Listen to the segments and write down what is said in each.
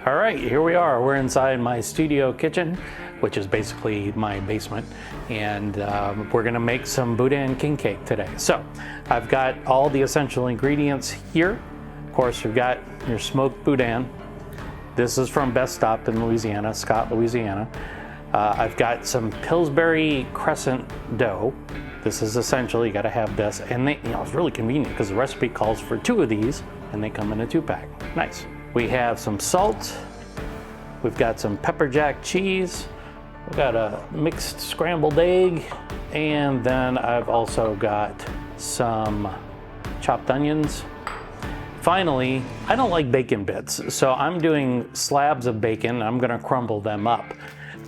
All right, here we are. We're inside my studio kitchen, which is basically my basement, and we're gonna make some boudin king cake today. So I've got all the essential ingredients here. Of course, we've got your smoked boudin. This is from Best Stop in Louisiana, Scott, Louisiana. I've got some Pillsbury crescent dough. This is essential, you gotta have this. And it's really convenient because the recipe calls for 2 of these and they come in a 2-pack. Nice. We have some salt. We've got some pepper jack cheese. We've got a mixed scrambled egg. And then I've also got some chopped onions. Finally, I don't like bacon bits, so I'm doing slabs of bacon. I'm gonna crumble them up.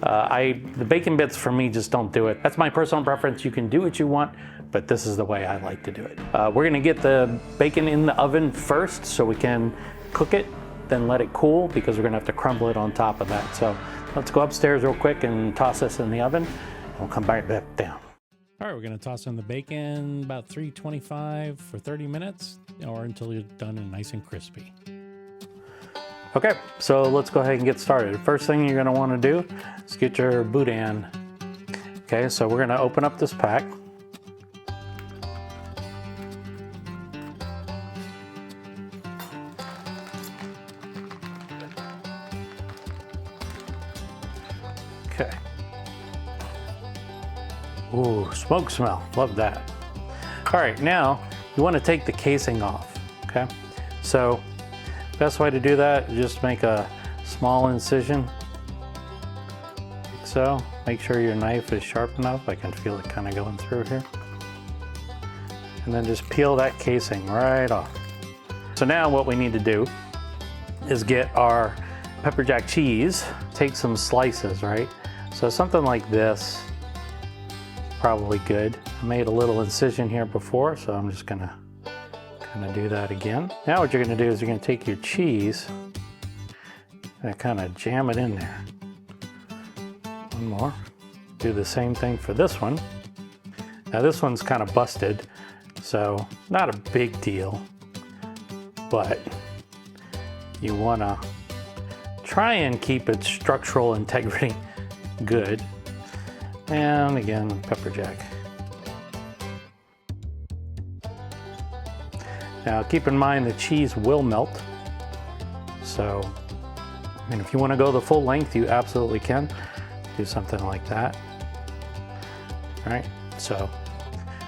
The bacon bits for me just don't do it. That's my personal preference. You can do what you want, but this is the way I like to do it. We're gonna get the bacon in the oven first so we can cook it, then let it cool because we're gonna have to crumble it on top of that. So let's go upstairs real quick and toss this in the oven. And we'll come back down. All right, we're gonna toss in the bacon about 325 for 30 minutes or until you're done and nice and crispy. Okay, so let's go ahead and get started. First thing you're gonna wanna do is get your boudin. Okay, so we're gonna open up this pack. Okay. Ooh, smoke smell, love that. All right, now you wanna take the casing off, okay? So best way to do that is just make a small incision, like so. Make sure your knife is sharp enough. I can feel it kind of going through here. And then just peel that casing right off. So now what we need to do is get our pepper jack cheese, take some slices, right? So something like this, probably good. I made a little incision here before, so I'm just gonna kind of do that again. Now what you're gonna do is you're gonna take your cheese and kind of jam it in there. One more. Do the same thing for this one. Now this one's kind of busted, so not a big deal, but you wanna try and keep its structural integrity good. And again, pepper jack. Now keep in mind the cheese will melt. So, I mean, if you want to go the full length, you absolutely can do something like that. All right, so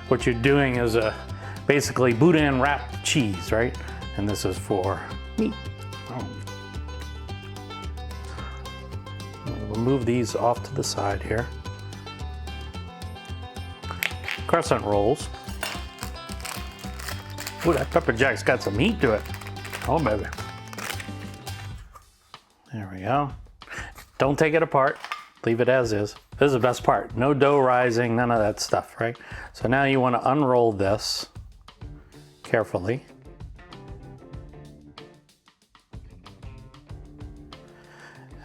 what you're doing is basically boudin wrapped cheese, right? And this is for meat. We'll move these off to the side here. Crescent rolls. Ooh, that pepper jack's got some heat to it. Oh, baby. There we go. Don't take it apart. Leave it as is. This is the best part. No dough rising, none of that stuff, right? So now you want to unroll this carefully.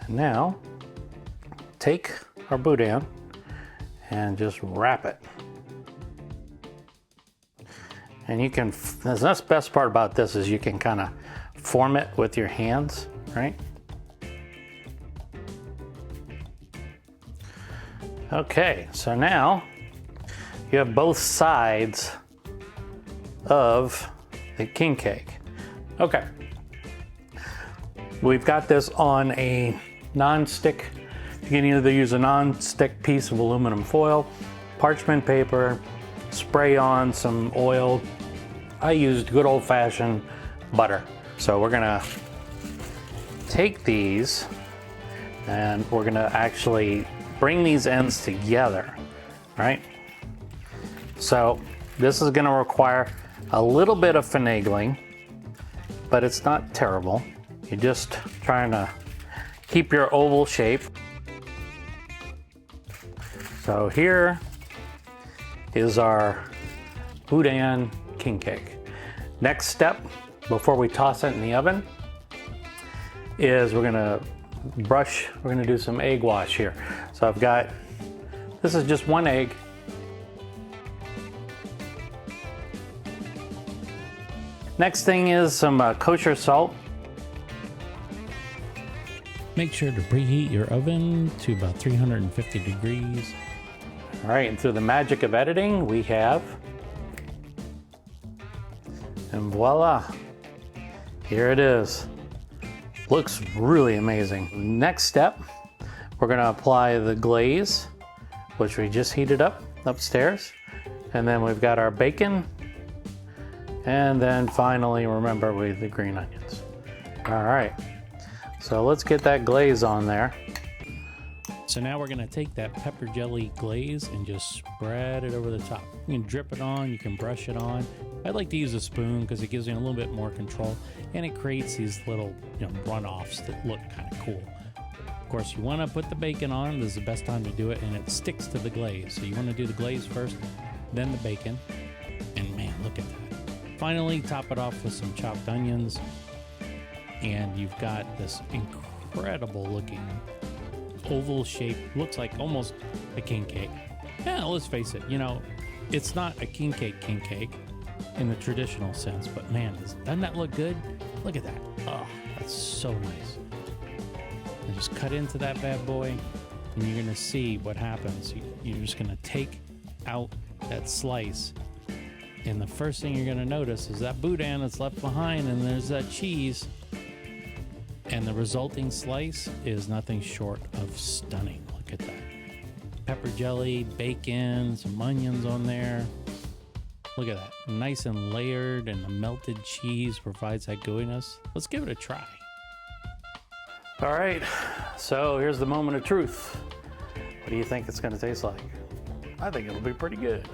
And now, take our boudin and just wrap it. And you can, that's the best part about this is you can kind of form it with your hands, right? Okay, so now you have both sides of the king cake. Okay, we've got this on a non-stick. You can either use a non-stick piece of aluminum foil, parchment paper, spray on some oil. I used good old-fashioned butter. So we're gonna take these and we're gonna actually bring these ends together, right? So this is gonna require a little bit of finagling, but it's not terrible. You're just trying to keep your oval shape. So here is our boudin king cake. Next step, before we toss it in the oven, is we're gonna do some egg wash here. So I've got, this is just 1 egg. Next thing is some kosher salt. Make sure to preheat your oven to about 350 degrees. All right, and through the magic of editing, we have, and voila, here it is. Looks really amazing. Next step, we're gonna apply the glaze, which we just heated up upstairs. And then we've got our bacon. And then finally, remember, with the green onions. All right, so let's get that glaze on there. So now we're gonna take that pepper jelly glaze and just spread it over the top. You can drip it on, you can brush it on. I like to use a spoon because it gives you a little bit more control and it creates these little runoffs that look kind of cool. Of course, you wanna put the bacon on. This is the best time to do it and it sticks to the glaze. So you wanna do the glaze first, then the bacon. And man, look at that. Finally, top it off with some chopped onions. And you've got this incredible looking oval shape, looks like almost a king cake. Yeah, let's face it, it's not a king cake in the traditional sense, but man, doesn't that look good? Look at that. Oh, that's so nice. And just cut into that bad boy, and you're gonna see what happens. You're just gonna take out that slice, and the first thing you're gonna notice is that boudin that's left behind, and there's that cheese. And the resulting slice is nothing short of stunning. Look at that. Pepper jelly, bacon, some onions on there. Look at that. Nice and layered, and the melted cheese provides that gooiness. Let's give it a try. All right, so here's the moment of truth. What do you think it's gonna taste like? I think it'll be pretty good.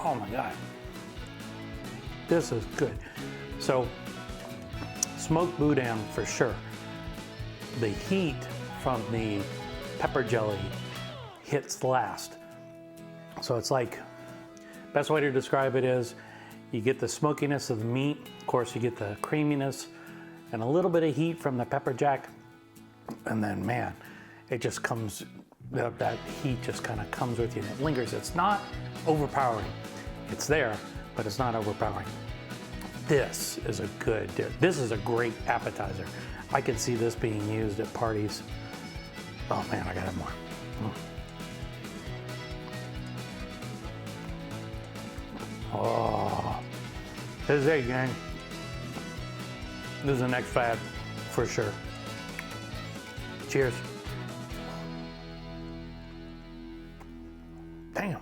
Oh my God, this is good. So, smoked boudin for sure. The heat from the pepper jelly hits last. So it's like, best way to describe it is, you get the smokiness of the meat, of course you get the creaminess, and a little bit of heat from the pepper jack, and then man, it just comes, that heat just kind of comes with you and it lingers. It's not overpowering. It's there, but it's not overpowering. This is a great appetizer. I could see this being used at parties. Oh man, I gotta have more. Oh, this is it, gang. This is the next fad, for sure. Cheers. Damn.